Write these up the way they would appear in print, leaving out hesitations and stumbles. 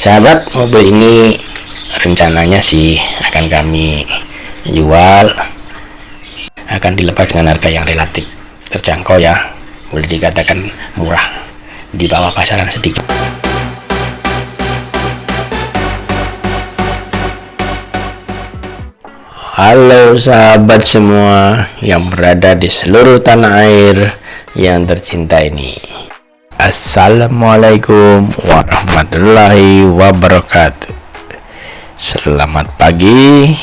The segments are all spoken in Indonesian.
Sahabat, mobil ini rencananya sih akan kami jual, akan dilepas dengan harga yang relatif terjangkau ya, boleh dikatakan murah, di bawah pasaran sedikit. Halo sahabat semua yang berada di seluruh tanah air yang tercinta ini. Assalamualaikum warahmatullahi wabarakatuh. Selamat pagi,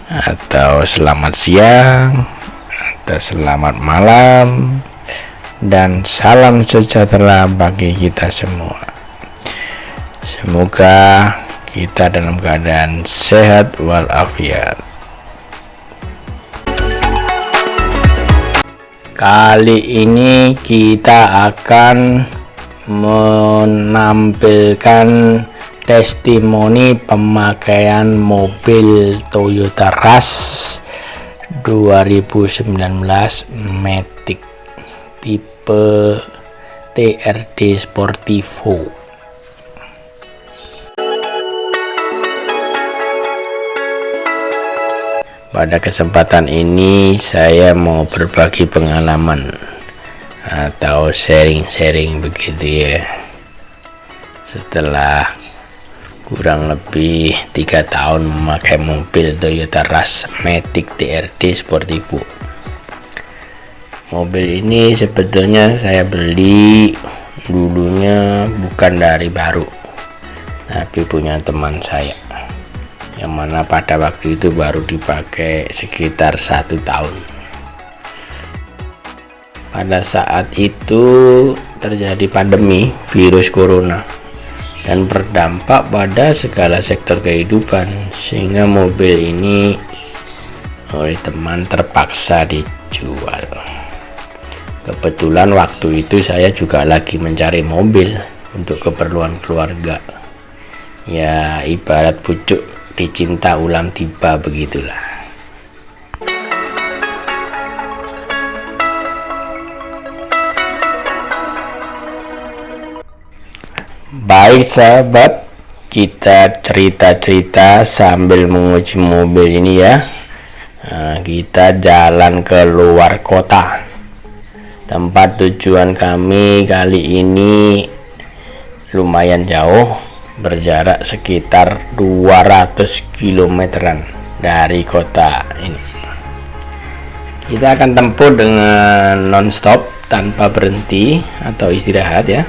atau selamat siang, atau selamat malam, dan salam sejahtera bagi kita semua. Semoga kita dalam keadaan sehat walafiat. Kali ini kita akan menampilkan testimoni pemakaian mobil Toyota Rush 2019 Matic tipe TRD Sportivo. Pada kesempatan ini saya mau berbagi pengalaman atau sharing-sharing begitu ya. Setelah kurang lebih 3 tahun memakai mobil Toyota Rush Matic TRD Sportivo. Mobil ini sebetulnya saya beli dulunya bukan dari baru, tapi punya teman saya, yang mana pada waktu itu baru dipakai sekitar 1 tahun. Pada saat itu terjadi pandemi virus corona dan berdampak pada segala sektor kehidupan, sehingga mobil ini oleh teman terpaksa dijual. Kebetulan waktu itu saya juga lagi mencari mobil untuk keperluan keluarga, ya ibarat pucuk dicinta ulang tiba begitulah. Baik sahabat, kita cerita-cerita sambil menguji mobil ini ya. Kita jalan ke luar kota. Tempat tujuan kami kali ini lumayan jauh, berjarak sekitar 200 kilometeran dari kota ini. Kita akan tempuh dengan non-stop tanpa berhenti atau istirahat ya.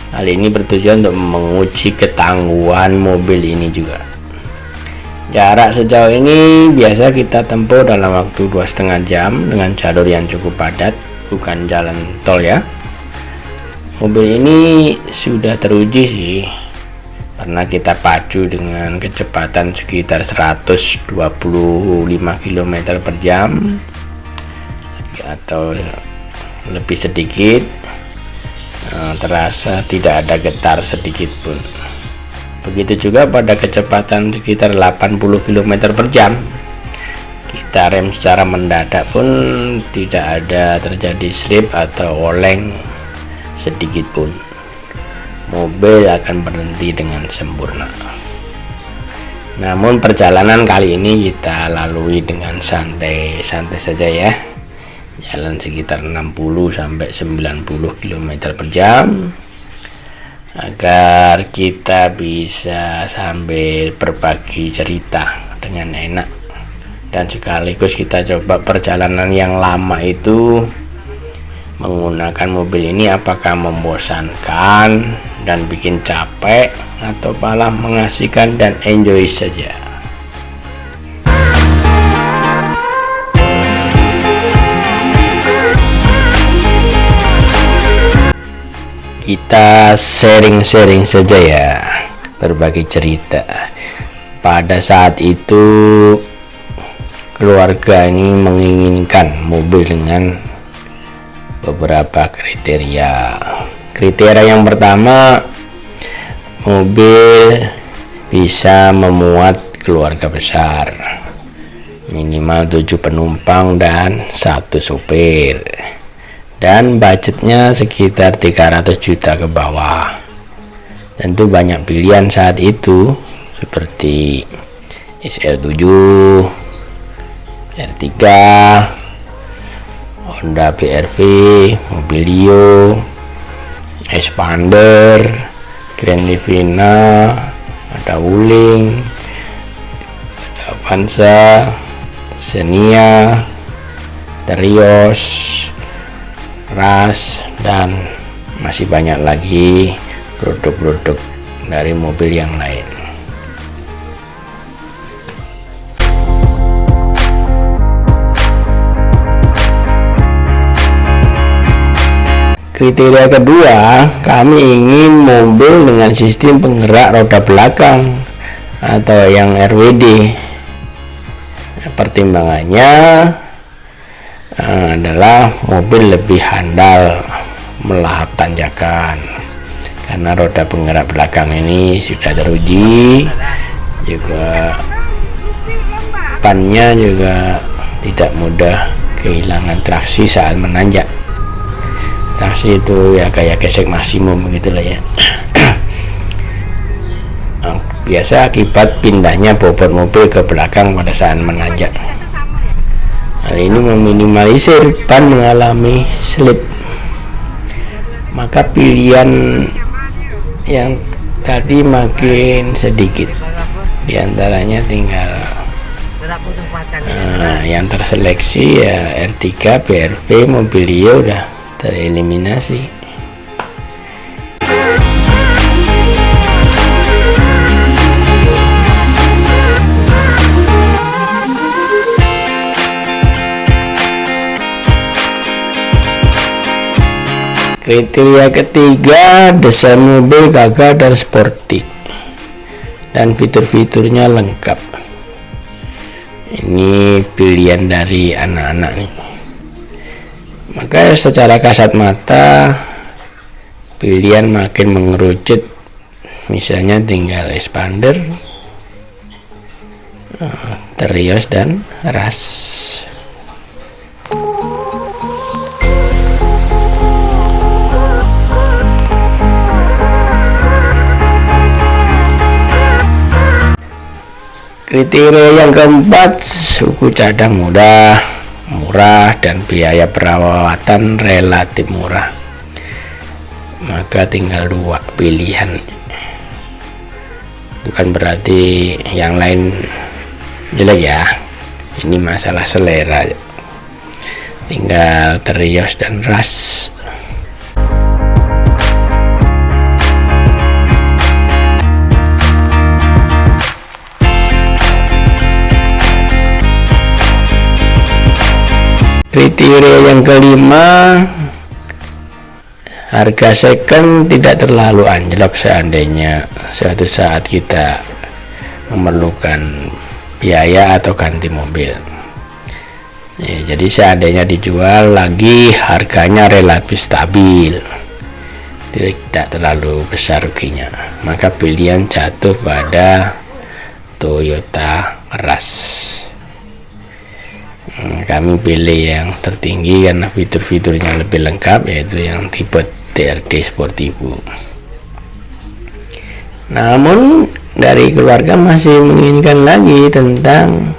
Hal ini bertujuan untuk menguji ketangguhan mobil ini juga. Jarak sejauh ini biasa kita tempuh dalam waktu 2,5 jam dengan jalur yang cukup padat, bukan jalan tol ya. Mobil ini sudah teruji sih, karena kita pacu dengan kecepatan sekitar 125 km per jam atau lebih sedikit. Terasa tidak ada getar sedikit pun. Begitu juga pada kecepatan sekitar 80 km per jam, kita rem secara mendadak pun tidak ada terjadi slip atau oleng sedikit pun. Mobil akan berhenti dengan sempurna. Namun perjalanan kali ini kita lalui dengan santai-santai saja ya. Jalan sekitar 60 sampai 90 km per jam agar kita bisa sambil berbagi cerita dengan enak, dan sekaligus kita coba perjalanan yang lama itu menggunakan mobil ini apakah membosankan dan bikin capek atau malah mengasihkan dan enjoy saja. Kita sharing-sharing saja ya, berbagi cerita. Pada saat itu keluarga ini menginginkan mobil dengan beberapa kriteria. Kriteria yang pertama, mobil bisa memuat keluarga besar, minimal 7 penumpang dan 1 sopir. dan budgetnya sekitar 300 juta ke bawah. Tentu banyak pilihan saat itu seperti SL7, R3, Honda BRV, Mobilio, Expander, Grand Livina, ada Wuling, ada Avanza, Xenia, Terios, Rush, dan masih banyak lagi produk-produk dari mobil yang lain. Kriteria kedua, kami ingin mobil dengan sistem penggerak roda belakang atau yang RWD. Pertimbangannya adalah mobil lebih handal melahap tanjakan karena roda penggerak belakang ini sudah teruji, juga bannya juga tidak mudah kehilangan traksi saat menanjak. Traksi itu ya kayak gesek maksimum begitulah ya. Biasa akibat pindahnya bobot mobil ke belakang pada saat menanjak. Hal ini meminimalisir ban mengalami slip. Maka pilihan yang tadi makin sedikit, diantaranya tinggal yang terseleksi ya R3, BRV, Mobilio udah tereliminasi. Kriteria ketiga, desain mobil gagah dan sporty dan fitur-fiturnya lengkap. Ini pilihan dari anak-anak nih. Maka secara kasat mata pilihan makin mengerucut. Misalnya tinggal Expander, Terios, dan Rush. Kriteria yang keempat, suku cadang mudah, murah, dan biaya perawatan relatif murah. Maka tinggal dua pilihan. Bukan berarti yang lain jelek ya. Ini masalah selera. Tinggal Terios dan Rush. Kriteria yang kelima, harga second tidak terlalu anjlok seandainya suatu saat kita memerlukan biaya atau ganti mobil. Ya, jadi seandainya dijual lagi harganya relatif stabil, tidak terlalu besar ruginya, maka pilihan jatuh pada Toyota Rush. Kami pilih yang tertinggi karena fitur-fiturnya lebih lengkap, yaitu yang tipe TRD Sportivo. Namun dari keluarga masih menginginkan lagi tentang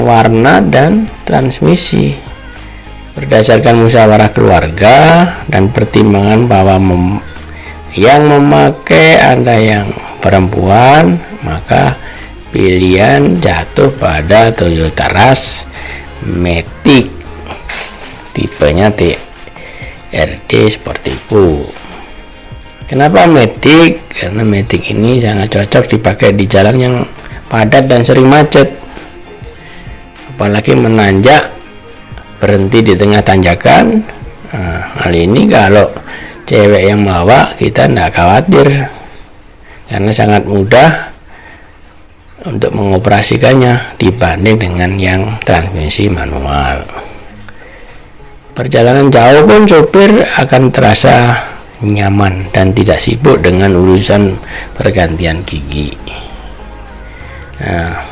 warna dan transmisi. Berdasarkan musyawarah keluarga dan pertimbangan bahwa yang memakai ada yang perempuan, maka pilihan jatuh pada Toyota Rush Matic, tipenya TRD Sportivo. Kenapa Matic? Karena Matic ini sangat cocok dipakai di jalan yang padat dan sering macet, apalagi menanjak, berhenti di tengah tanjakan. Hal ini kalau cewek yang bawa, kita tidak khawatir karena sangat mudah untuk mengoperasikannya dibanding dengan yang transmisi manual. Perjalanan jauh pun sopir akan terasa nyaman dan tidak sibuk dengan urusan pergantian gigi.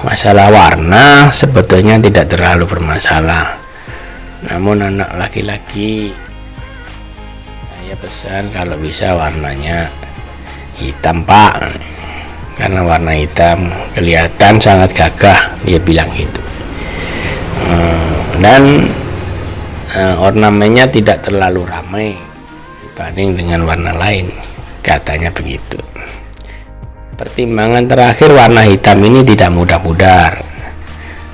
Masalah warna sebetulnya tidak terlalu bermasalah. Namun anak laki-laki saya pesan kalau bisa warnanya hitam pak, karena warna hitam kelihatan sangat gagah, dia bilang gitu. Dan ornamennya tidak terlalu ramai dibanding dengan warna lain, katanya begitu. Pertimbangan terakhir, warna hitam ini tidak mudah pudar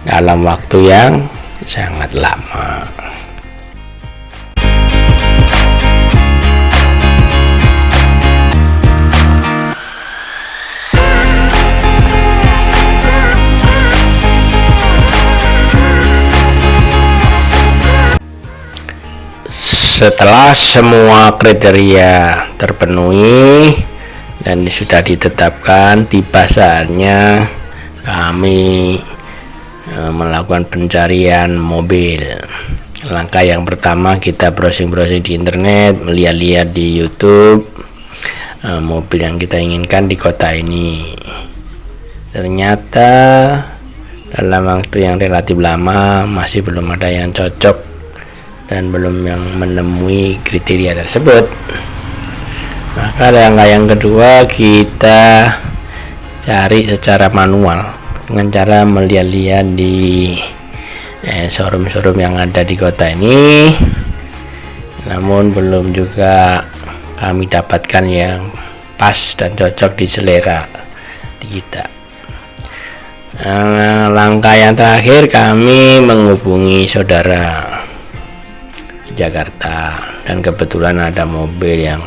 dalam waktu yang sangat lama. Setelah semua kriteria terpenuhi dan sudah ditetapkan, tiba saatnya kami melakukan pencarian mobil. Langkah yang pertama, kita browsing-browsing di internet, melihat-lihat di YouTube mobil yang kita inginkan di kota ini. Ternyata dalam waktu yang relatif lama masih belum ada yang cocok dan belum yang menemui kriteria tersebut. Maka langkah yang kedua, kita cari secara manual dengan cara melihat-lihat di showroom-showroom yang ada di kota ini. Namun belum juga kami dapatkan yang pas dan cocok di selera kita. Langkah yang terakhir, kami menghubungi saudara Jakarta, dan kebetulan ada mobil yang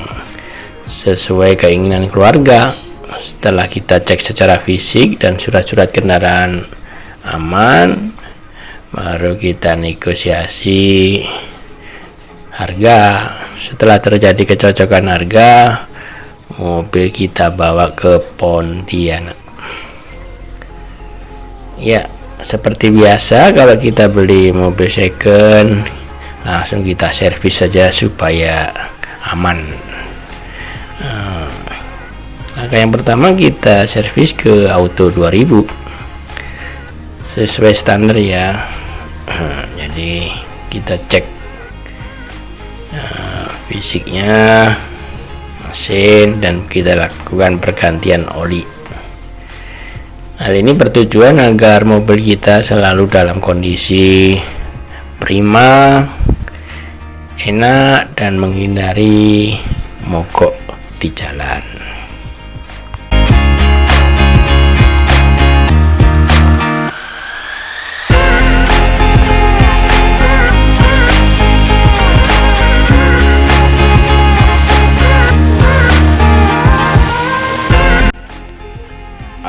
sesuai keinginan keluarga. Setelah kita cek secara fisik dan surat-surat kendaraan aman, baru kita negosiasi harga. Setelah terjadi kecocokan harga, mobil kita bawa ke Pontianak. Ya, seperti biasa kalau kita beli mobil second, langsung kita servis saja supaya aman. Langkah yang pertama, kita servis ke Auto 2000 sesuai standar ya. Jadi kita cek fisiknya, mesin, dan kita lakukan pergantian oli. Hal ini bertujuan agar mobil kita selalu dalam kondisi prima, enak, dan menghindari mogok di jalan.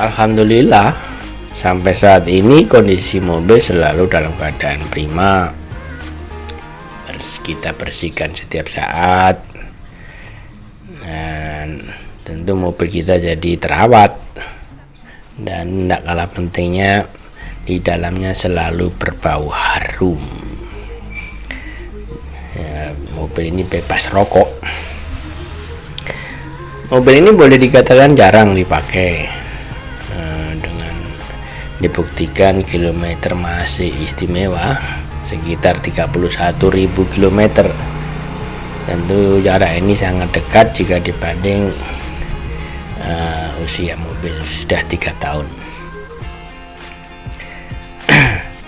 Alhamdulillah, sampai saat ini kondisi mobil selalu dalam keadaan prima. Kita bersihkan setiap saat, dan tentu mobil kita jadi terawat. Dan tidak kalah pentingnya, di dalamnya selalu berbau harum. Ya, mobil ini bebas rokok. Mobil ini boleh dikatakan jarang dipakai, dengan dibuktikan kilometer masih istimewa sekitar 31.000 km. Tentu jarak ini sangat dekat jika dibanding usia mobil sudah 3 tahun.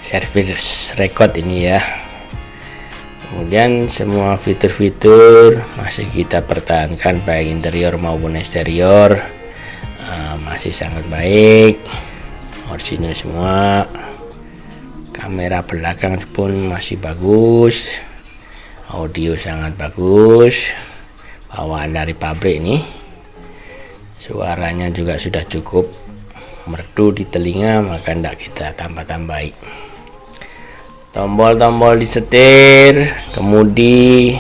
Service record ini ya. Kemudian semua fitur-fitur masih kita pertahankan, baik interior maupun eksterior masih sangat baik, original semua. Kamera belakang pun masih bagus, audio sangat bagus, bawaan dari pabrik ini. Suaranya juga sudah cukup merdu di telinga, maka tidak kita tambah-tambahi. Tombol-tombol di setir, kemudi,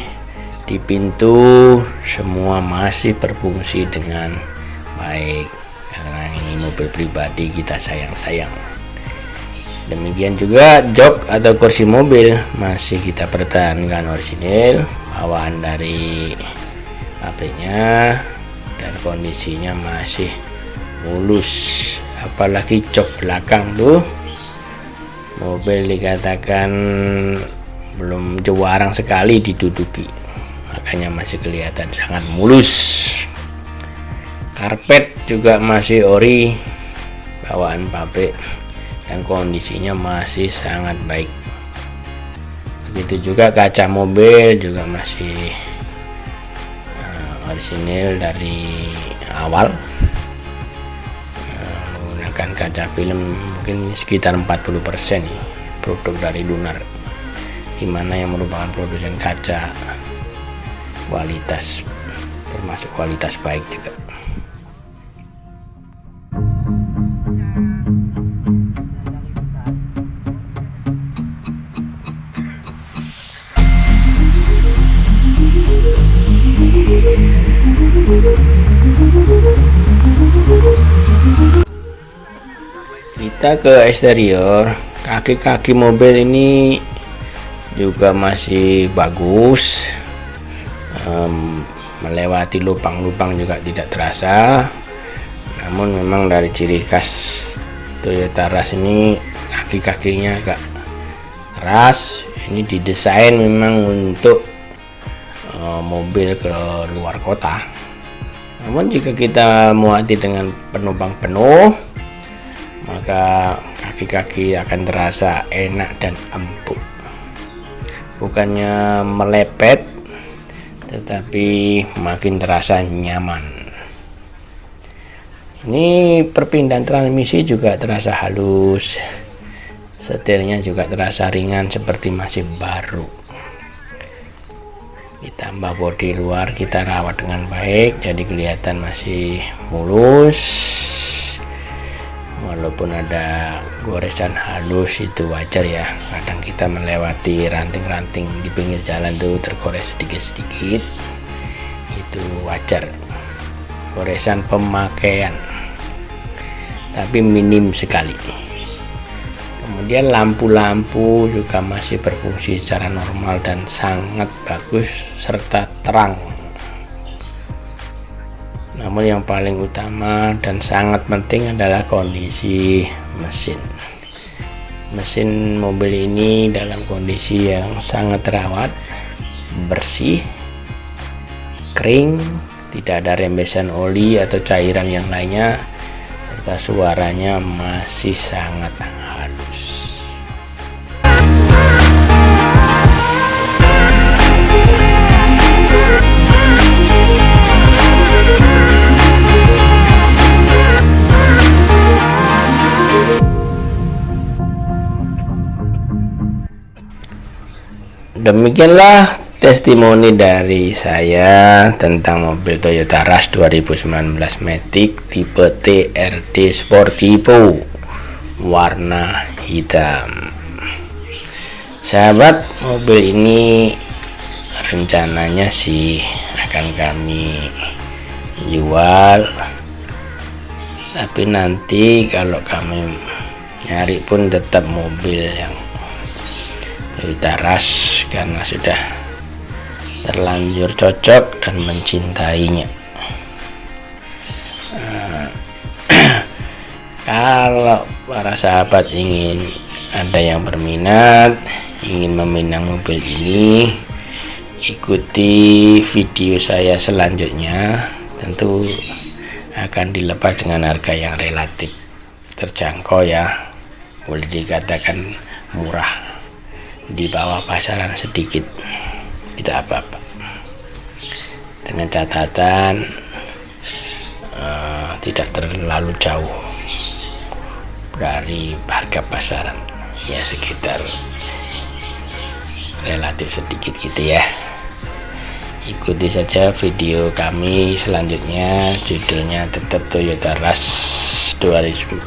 di pintu, semua masih berfungsi dengan baik, karena ini mobil pribadi kita sayang-sayang. Demikian juga jok atau kursi mobil masih kita pertahankan orisinil, bawaan dari pabriknya, dan kondisinya masih mulus. Apalagi jok belakang tuh, mobil dikatakan belum jarang sekali diduduki, makanya masih kelihatan sangat mulus. Karpet juga masih ori, bawaan pabrik, dan kondisinya masih sangat baik. Begitu juga kaca mobil juga masih orisinil dari awal, menggunakan kaca film mungkin sekitar 40% produk dari Lunar, dimana yang merupakan produsen kaca kualitas, termasuk kualitas baik juga. Kita ke eksterior, kaki-kaki mobil ini juga masih bagus, melewati lubang-lubang juga tidak terasa. Namun memang dari ciri khas Toyota Rush ini kaki-kakinya agak keras. Ini didesain memang untuk mobil ke luar kota. Namun jika kita muati dengan penumpang penuh, maka kaki-kaki akan terasa enak dan empuk, bukannya melepet, tetapi makin terasa nyaman. Ini perpindahan transmisi juga terasa halus, setirnya juga terasa ringan seperti masih baru. Ditambah bodi luar kita rawat dengan baik, jadi kelihatan masih mulus. Walaupun ada goresan halus itu wajar ya, kadang kita melewati ranting-ranting di pinggir jalan tuh tergores sedikit-sedikit, itu wajar, goresan pemakaian, tapi minim sekali. Kemudian lampu-lampu juga masih berfungsi secara normal dan sangat bagus serta terang. Namun yang paling utama dan sangat penting adalah kondisi mesin. Mesin mobil ini dalam kondisi yang sangat terawat, bersih, kering, tidak ada rembesan oli atau cairan yang lainnya, serta suaranya masih sangat halus. Demikianlah testimoni dari saya tentang mobil Toyota Rush 2019 Matic tipe TRD Sportivo warna hitam. Sahabat, mobil ini rencananya sih akan kami jual, tapi nanti kalau kami nyari pun tetap mobil yang Toyota Rush karena sudah terlanjur cocok dan mencintainya. Kalau para sahabat ingin ada yang berminat, ingin meminang mobil ini, ikuti video saya selanjutnya. Tentu akan dilepas dengan harga yang relatif terjangkau ya, boleh dikatakan murah, di bawah pasaran sedikit, tidak apa-apa, dengan catatan tidak terlalu jauh dari harga pasaran, ya sekitar relatif sedikit gitu ya. Ikuti saja video kami selanjutnya, judulnya tetap Toyota Rush 2019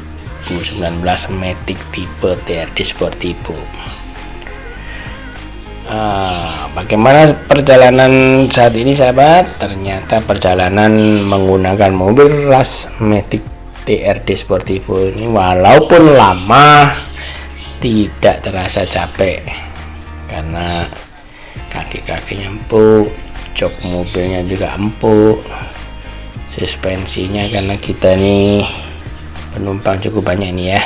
Matic tipe TRD Sportivo. Bagaimana perjalanan saat ini sahabat? Ternyata perjalanan menggunakan mobil Rush Matic TRD Sportivo ini walaupun lama tidak terasa capek karena kaki-kakinya empuk, jok mobilnya juga empuk, suspensinya karena kita nih penumpang cukup banyak nih ya,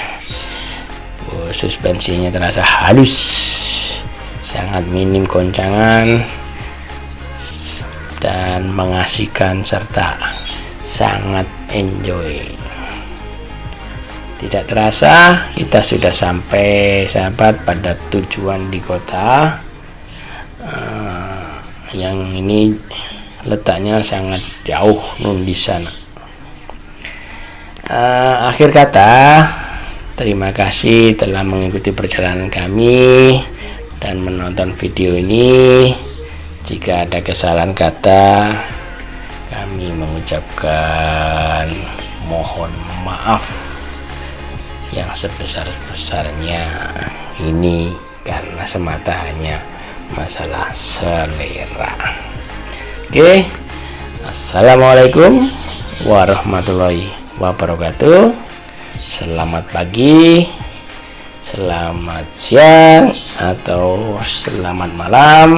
suspensinya terasa halus, sangat minim goncangan dan mengasihkan serta sangat enjoy. Tidak terasa kita sudah sampai sahabat pada tujuan di kota. Yang ini letaknya sangat jauh di sana. Akhir kata, terima kasih telah mengikuti perjalanan kami dan menonton video ini. Jika ada kesalahan kata, kami mengucapkan mohon maaf yang sebesar-besarnya. Ini karena semata hanya masalah selera. Oke, assalamualaikum warahmatullahi wabarakatuh. Selamat pagi, selamat siang, atau selamat malam.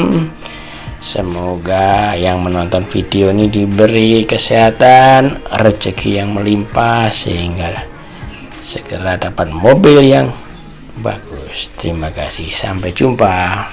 Semoga yang menonton video ini diberi kesehatan, rezeki yang melimpah, sehingga segera dapat mobil yang bagus. Terima kasih, sampai jumpa.